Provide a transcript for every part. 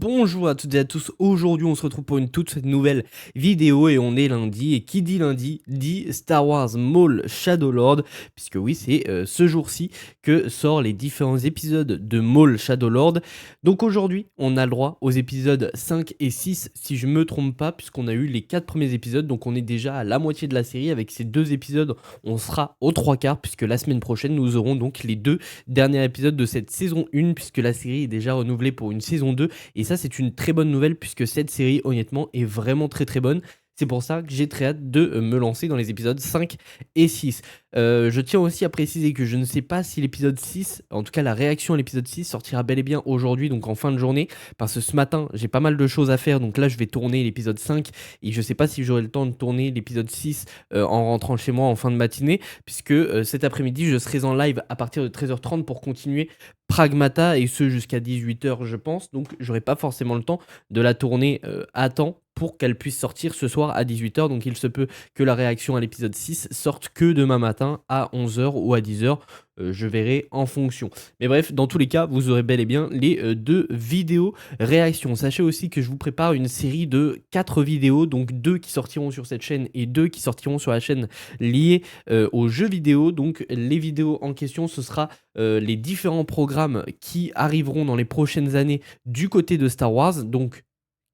bonjour à toutes et à tous. Aujourd'hui, on se retrouve pour une toute nouvelle vidéo et on est lundi. Et qui dit lundi dit Star Wars Maul Shadowlord, puisque oui, c'est ce jour-ci que sortent les différents épisodes de Maul Shadowlord. Donc aujourd'hui, on a le droit aux épisodes 5 et 6, si je me trompe pas, puisqu'on a eu les 4 premiers épisodes. Donc on est déjà à la moitié de la série. Avec ces 2 épisodes, on sera aux 3 quarts, puisque la semaine prochaine, nous aurons donc les 2 dernier épisode de cette saison 1, puisque la série est déjà renouvelée pour une saison 2, et ça c'est une très bonne nouvelle, puisque cette série honnêtement est vraiment très bonne. C'est pour ça que j'ai très hâte de me lancer dans les épisodes 5 et 6. Je tiens aussi à préciser que je ne sais pas si l'épisode 6, en tout cas la réaction à l'épisode 6, sortira bel et bien aujourd'hui, donc en fin de journée, parce que ce matin j'ai pas mal de choses à faire, donc là je vais tourner l'épisode 5, et je sais pas si j'aurai le temps de tourner l'épisode 6 en rentrant chez moi en fin de matinée, puisque cet après-midi je serai en live à partir de 13h30 pour continuer Pragmata, et ce jusqu'à 18h je pense, donc j'aurai pas forcément le temps de la tourner à temps pour qu'elle puisse sortir ce soir à 18h, donc il se peut que la réaction à l'épisode 6 sorte que demain matin à 11h ou à 10h, je verrai en fonction. Mais bref, dans tous les cas, vous aurez bel et bien les 2 vidéos réactions. Sachez aussi que je vous prépare une série de 4 vidéos, donc 2 qui sortiront sur cette chaîne et 2 qui sortiront sur la chaîne liée aux jeux vidéo. Donc les vidéos en question, ce sera les différents programmes qui arriveront dans les prochaines années du côté de Star Wars, donc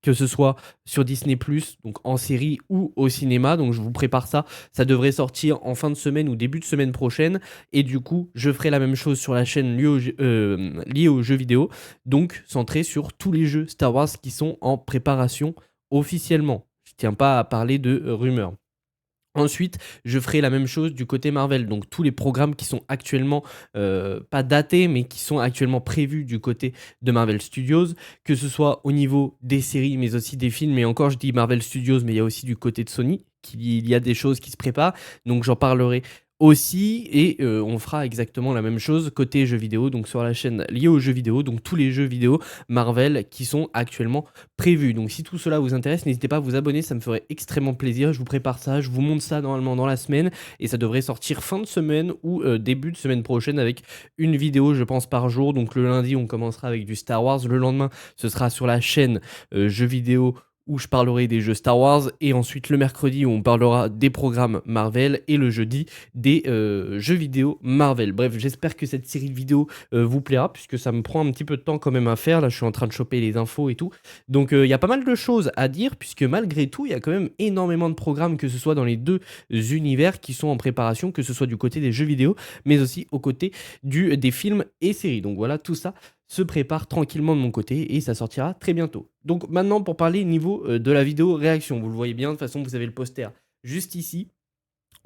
que ce soit sur Disney+, donc en série ou au cinéma. Donc je vous prépare ça, ça devrait sortir en fin de semaine ou début de semaine prochaine, et du coup je ferai la même chose sur la chaîne liée aux jeux vidéo, donc centré sur tous les jeux Star Wars qui sont en préparation officiellement. Je tiens pas à parler de rumeurs. Ensuite, je ferai la même chose du côté Marvel, donc tous les programmes qui sont actuellement pas datés, mais qui sont actuellement prévus du côté de Marvel Studios, que ce soit au niveau des séries, mais aussi des films. Et encore, je dis Marvel Studios, mais il y a aussi du côté de Sony, il y a des choses qui se préparent, donc j'en parlerai aussi, et on fera exactement la même chose côté jeux vidéo, donc sur la chaîne liée aux jeux vidéo, donc tous les jeux vidéo Marvel qui sont actuellement prévus. Donc si tout cela vous intéresse, n'hésitez pas à vous abonner, ça me ferait extrêmement plaisir. Je vous prépare ça, je vous montre ça normalement dans la semaine, et ça devrait sortir fin de semaine ou début de semaine prochaine, avec une vidéo je pense par jour. Donc le lundi on commencera avec du Star Wars, le lendemain ce sera sur la chaîne jeux vidéo où je parlerai des jeux Star Wars, et ensuite le mercredi où on parlera des programmes Marvel, et le jeudi des jeux vidéo Marvel. Bref, j'espère que cette série de vidéos vous plaira, puisque ça me prend un petit peu de temps quand même à faire. Là, je suis en train de choper les infos et tout. Donc, il y a pas mal de choses à dire, puisque malgré tout, il y a quand même énormément de programmes, que ce soit dans les 2 univers qui sont en préparation, que ce soit du côté des jeux vidéo, mais aussi au côté des films et séries. Donc voilà, tout ça se prépare tranquillement de mon côté, et ça sortira très bientôt. Donc maintenant, pour parler niveau de la vidéo réaction, vous le voyez bien, de toute façon vous avez le poster juste ici.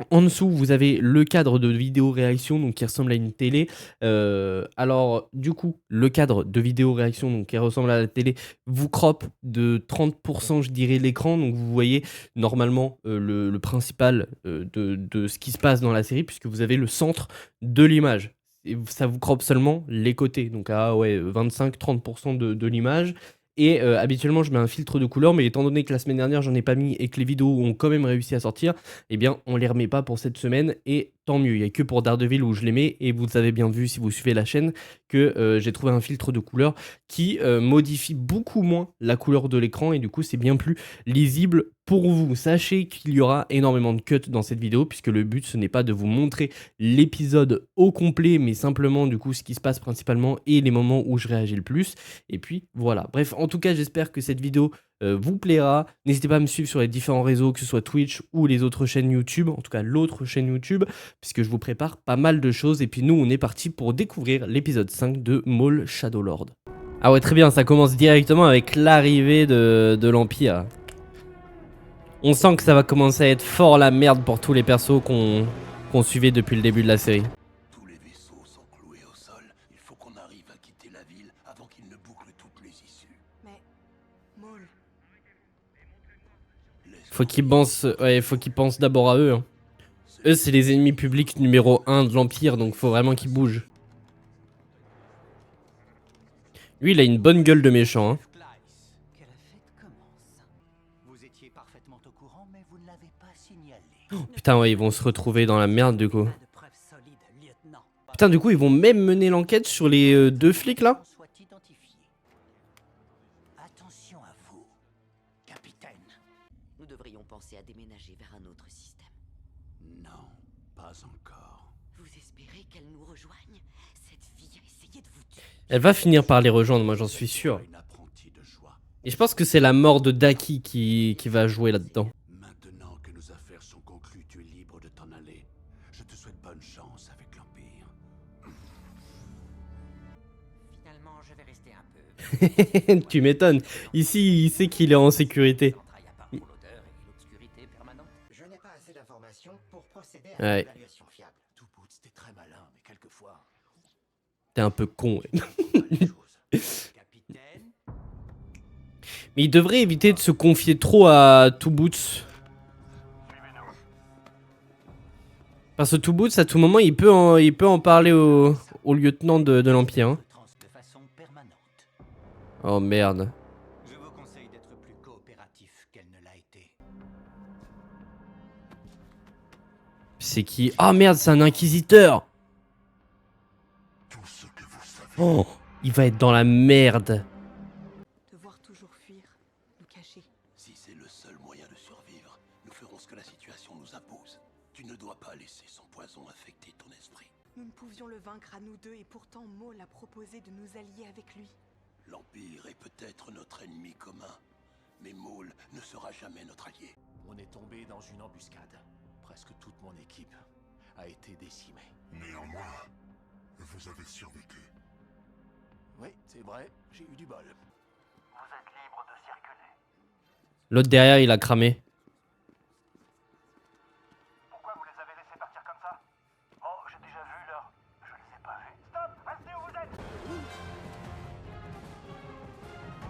En dessous, vous avez le cadre de vidéo réaction, donc qui ressemble à une télé. Alors, du coup, le cadre de vidéo réaction, donc qui ressemble à la télé, vous crop de 30%, je dirais, l'écran. Donc, vous voyez normalement le principal de ce qui se passe dans la série, puisque vous avez le centre de l'image. Et ça vous crop seulement les côtés, donc à ouais, 25-30% de l'image. Et habituellement, je mets un filtre de couleur, mais étant donné que la semaine dernière, j'en ai pas mis et que les vidéos ont quand même réussi à sortir, eh bien, on les remet pas pour cette semaine, et tant mieux. Il n'y a que pour Daredevil où je les mets, et vous avez bien vu si vous suivez la chaîne que j'ai trouvé un filtre de couleur qui modifie beaucoup moins la couleur de l'écran, et du coup, c'est bien plus lisible pour vous. Sachez qu'il y aura énormément de cuts dans cette vidéo, puisque le but, ce n'est pas de vous montrer l'épisode au complet, mais simplement du coup ce qui se passe principalement et les moments où je réagis le plus. Et puis voilà. Bref, en tout cas, j'espère que cette vidéo vous plaira. N'hésitez pas à me suivre sur les différents réseaux, que ce soit Twitch ou les autres chaînes YouTube, en tout cas l'autre chaîne YouTube, puisque je vous prépare pas mal de choses. Et puis nous, on est parti pour découvrir l'épisode 5 de Maul Shadowlord. Ah ouais, très bien, ça commence directement avec l'arrivée de l'Empire. On sent que ça va commencer à être fort la merde pour tous les persos qu'on suivait depuis le début de la série. Tous les vaisseaux sont cloués au sol. Il faut qu'on arrive à quitter la ville avant qu'ils ne bouclent toutes les issues. Mais... Maul... Faut qu'ils pensent d'abord à eux. Hein. Eux, c'est les ennemis publics numéro 1 de l'Empire, donc faut vraiment qu'ils bougent. Lui, il a une bonne gueule de méchant. Hein. Que la fête commence. Vous étiez parfaitement au courant, mais vous ne l'avez pas signalé. Oh, putain, ouais, ils vont se retrouver dans la merde du coup. Pas de preuves solides, lieutenant. Putain, du coup, ils vont même mener l'enquête sur les 2 flics là. Soit identifié. Attention à vous, capitaine. Nous devrions penser à déménager vers un autre système. Non, pas encore. Vous espérez qu'elle nous rejoigne? Cette fille a essayé de vous tuer. Elle va finir par les rejoindre, moi j'en suis sûr. Une apprentie de joie. Et je pense que c'est la mort de Daki qui va jouer là-dedans. Maintenant que nos affaires sont conclues, tu es libre de t'en aller. Je te souhaite bonne chance avec l'Empire. Finalement, je vais rester un peu. Tu m'étonnes. Ici, il sait qu'il est en sécurité. Entrailles à part pour l'odeur et l'obscurité permanente. Je n'ai pas assez d'informations pour procéder à Ouais. une évaluation fiable. Tout bout, c'était très malin, mais quelquefois. T'es un peu con. Ouais. pas les choses. Capitaine, Mais il devrait éviter de se confier trop à Two Boots. Parce que Two Boots, à tout moment, il peut en parler au lieutenant de l'Empire. Hein. de façon permanente. Oh merde. Je vous conseille d'être plus coopératif qu'elle ne l'a été. C'est qui? Ah merde, c'est un inquisiteur. Tout ce que vous savez. Oh, il va être dans la merde. Devoir toujours fuir, nous cacher. Si c'est le seul moyen de survivre, nous ferons ce que la situation nous impose. Tu ne dois pas laisser son poison affecter ton esprit. Nous ne pouvions le vaincre à nous deux et pourtant Maul a proposé de nous allier avec lui. L'Empire est peut-être notre ennemi commun, mais Maul ne sera jamais notre allié. On est tombé dans une embuscade. Presque toute mon équipe a été décimée. Néanmoins, vous avez survécu. Oui, c'est vrai, j'ai eu du bol. L'autre derrière, il a cramé. Pourquoi vous les avez laissés partir comme ça? Oh, j'ai déjà vu là. Je les ai pas vus. Stop! Restez où vous êtes!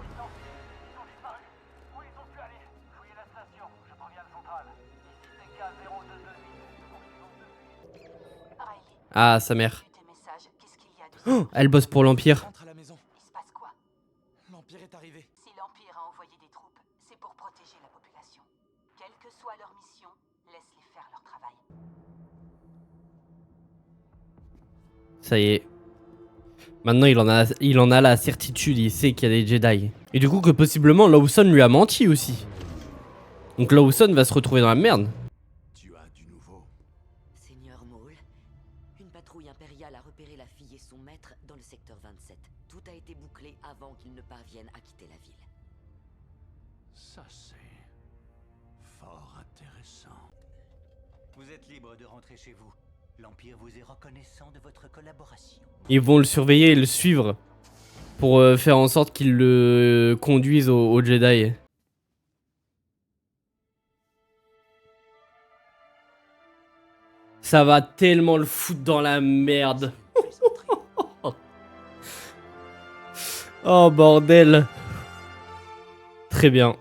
Puissance, ils ont disparu. Où ils ont pu aller? Fouillez la station, je préviens le central. Ici TK 0228. Riley, Ah, sa mère. tes messages, qu'est-ce qu'il y a de Oh, elle bosse pour l'Empire. Rentre à la maison. Il se passe quoi? L'Empire est arrivé. Si l'Empire a envoyé des troupes, c'est pour protéger la population. Quelle que soit leur mission, laisse-les faire leur travail. Ça y est. Maintenant, il en a la certitude. Il sait qu'il y a des Jedi. Et du coup, que possiblement, Lawson lui a menti aussi. Donc Lawson va se retrouver dans la merde. Tu as du nouveau. Seigneur Maul, une patrouille impériale a repéré la fille et son maître dans le secteur 27. Tout a été bouclé avant qu'ils ne parviennent à quitter la ville. Ça c'est fort intéressant. Vous êtes libre de rentrer chez vous. L'Empire vous est reconnaissant de votre collaboration. Ils vont le surveiller et le suivre. Pour faire en sorte qu'ils le conduisent au Jedi. Ça va tellement le foutre dans la merde. Oh bordel. Très bien.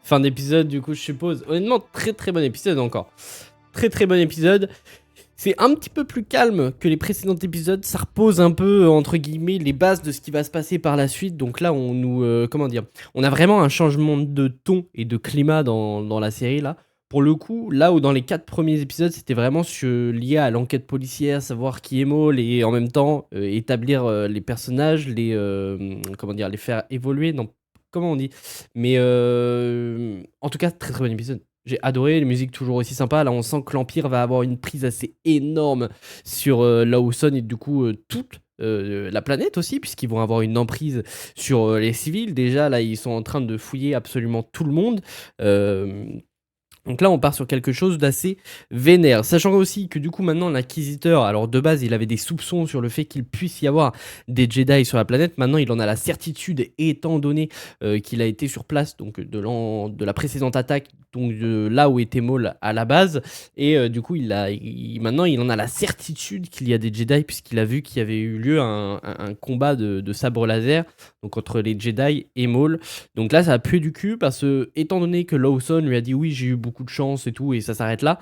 Fin d'épisode du coup je suppose. Honnêtement très très bon épisode encore. Très très bon épisode. C'est un petit peu plus calme que les précédents épisodes. Ça repose un peu entre guillemets les bases de ce qui va se passer par la suite. Donc là on nous... comment dire? On a vraiment un changement de ton et de climat dans la série là. Pour le coup, là où dans les 4 premiers épisodes, c'était vraiment lié à l'enquête policière, savoir qui est Maul et en même temps établir les personnages, comment dire, les faire évoluer. Non, comment on dit? Mais en tout cas, très très bon épisode. J'ai adoré, les musiques toujours aussi sympas. Là, on sent que l'Empire va avoir une prise assez énorme sur Lawson et du coup toute la planète aussi, puisqu'ils vont avoir une emprise sur les civils. Déjà, là, ils sont en train de fouiller absolument tout le monde. Donc là, on part sur quelque chose d'assez vénère. Sachant aussi que du coup, maintenant, l'inquisiteur, alors de base, il avait des soupçons sur le fait qu'il puisse y avoir des Jedi sur la planète. Maintenant, il en a la certitude, étant donné qu'il a été sur place donc de la précédente attaque, donc de là où était Maul à la base. Et du coup, maintenant, il en a la certitude qu'il y a des Jedi, puisqu'il a vu qu'il y avait eu lieu un combat de sabre laser donc entre les Jedi et Maul. Donc là, ça a pué du cul, parce que, étant donné que Lawson lui a dit oui, j'ai eu beaucoup de chance et tout, et ça s'arrête là.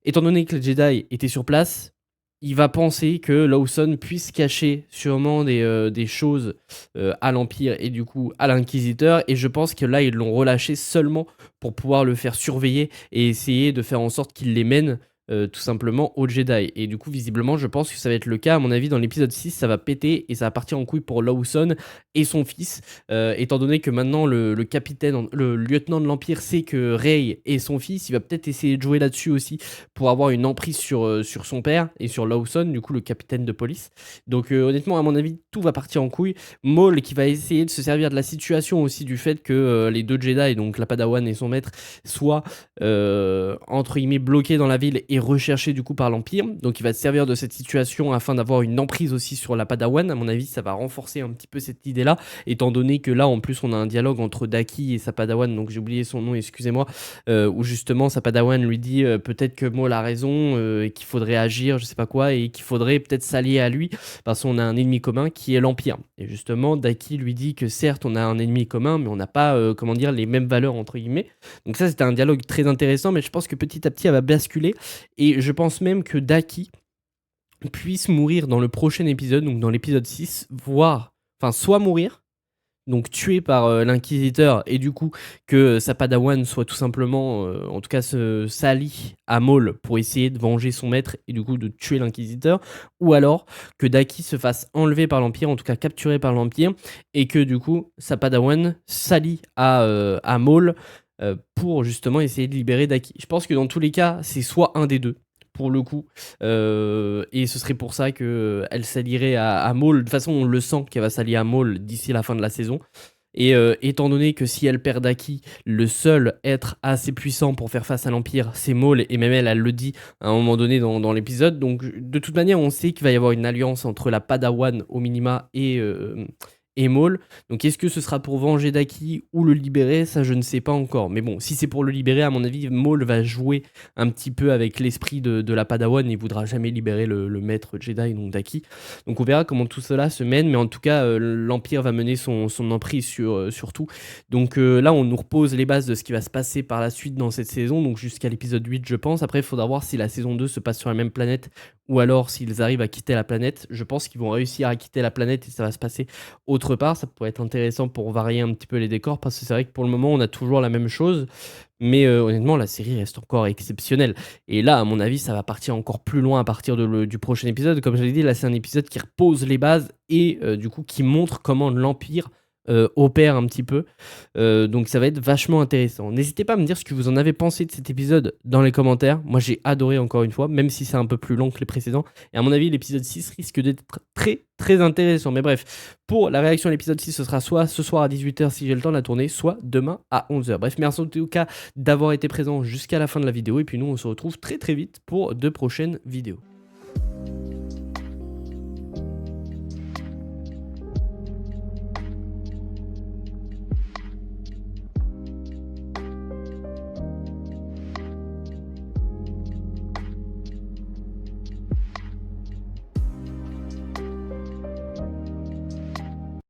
Étant donné que les Jedi étaient sur place, il va penser que Lawson puisse cacher sûrement des choses à l'Empire et du coup à l'Inquisiteur. Et je pense que là, ils l'ont relâché seulement pour pouvoir le faire surveiller et essayer de faire en sorte qu'il les mène tout simplement aux Jedi. Et du coup, visiblement, je pense que ça va être le cas. À mon avis, dans l'épisode 6, ça va péter et ça va partir en couille pour Lawson et son fils. Étant donné que maintenant, le lieutenant de l'Empire sait que Rey est son fils, il va peut-être essayer de jouer là-dessus aussi pour avoir une emprise sur son père et sur Lawson, du coup, le capitaine de police. Donc, honnêtement, à mon avis, tout va partir en couille. Maul qui va essayer de se servir de la situation aussi, du fait que les deux Jedi, donc la Padawan et son maître, soient entre guillemets bloqués dans la ville et recherché du coup par l'Empire. Donc il va se servir de cette situation afin d'avoir une emprise aussi sur la Padawan. À mon avis, ça va renforcer un petit peu cette idée-là, étant donné que là, en plus, on a un dialogue entre Daki et sa Padawan, donc j'ai oublié son nom, excusez-moi, où justement sa Padawan lui dit peut-être que Maul a raison, et qu'il faudrait agir, je sais pas quoi, et qu'il faudrait peut-être s'allier à lui, parce qu'on a un ennemi commun qui est l'Empire. Et justement, Daki lui dit que certes, on a un ennemi commun, mais on n'a pas, comment dire, les mêmes valeurs, entre guillemets. Donc ça, c'était un dialogue très intéressant, mais je pense que petit à petit, elle va basculer. Et je pense même que Daki puisse mourir dans le prochain épisode, donc dans l'épisode 6, soit mourir, donc tué par l'inquisiteur, et du coup que sa Padawan soit tout simplement, en tout cas s'allie à Maul pour essayer de venger son maître et du coup de tuer l'inquisiteur, ou alors que Daki se fasse enlever par l'Empire, en tout cas capturé par l'Empire, et que du coup sa Padawan s'allie à Maul pour justement essayer de libérer Daki. Je pense que dans tous les cas, c'est soit un des deux, pour le coup, et ce serait pour ça qu'elle s'allierait à Maul. De toute façon, on le sent qu'elle va s'allier à Maul d'ici la fin de la saison. Et étant donné que si elle perd Daki, le seul être assez puissant pour faire face à l'Empire, c'est Maul, et même elle le dit à un moment donné dans l'épisode. Donc de toute manière, on sait qu'il va y avoir une alliance entre la Padawan au minima et Maul. Donc est-ce que ce sera pour venger Daki ou le libérer? Ça, je ne sais pas encore. Mais bon, si c'est pour le libérer, à mon avis, Maul va jouer un petit peu avec l'esprit de la Padawan et voudra jamais libérer le maître Jedi, donc Daki. Donc on verra comment tout cela se mène, mais en tout cas, l'Empire va mener son emprise sur tout. Donc là, on nous repose les bases de ce qui va se passer par la suite dans cette saison, donc jusqu'à l'épisode 8, je pense. Après, il faudra voir si la saison 2 se passe sur la même planète ou alors s'ils arrivent à quitter la planète. Je pense qu'ils vont réussir à quitter la planète et ça va se passer autre part. Ça pourrait être intéressant pour varier un petit peu les décors, parce que c'est vrai que pour le moment on a toujours la même chose, mais honnêtement la série reste encore exceptionnelle. Et là, à mon avis, ça va partir encore plus loin à partir du prochain épisode. Comme je l'ai dit, là c'est un épisode qui repose les bases et du coup qui montre comment l'Empire opère un petit peu. Donc ça va être vachement intéressant. N'hésitez pas à me dire ce que vous en avez pensé de cet épisode dans les commentaires. Moi j'ai adoré, encore une fois, même si c'est un peu plus long que les précédents. Et à mon avis, l'épisode 6 risque d'être très très intéressant. Mais bref, pour la réaction à l'épisode 6, ce sera soit ce soir à 18h si j'ai le temps de la tourner, soit demain à 11h. Bref, merci en tout cas d'avoir été présent jusqu'à la fin de la vidéo. Et puis nous, on se retrouve très très vite pour de prochaines vidéos.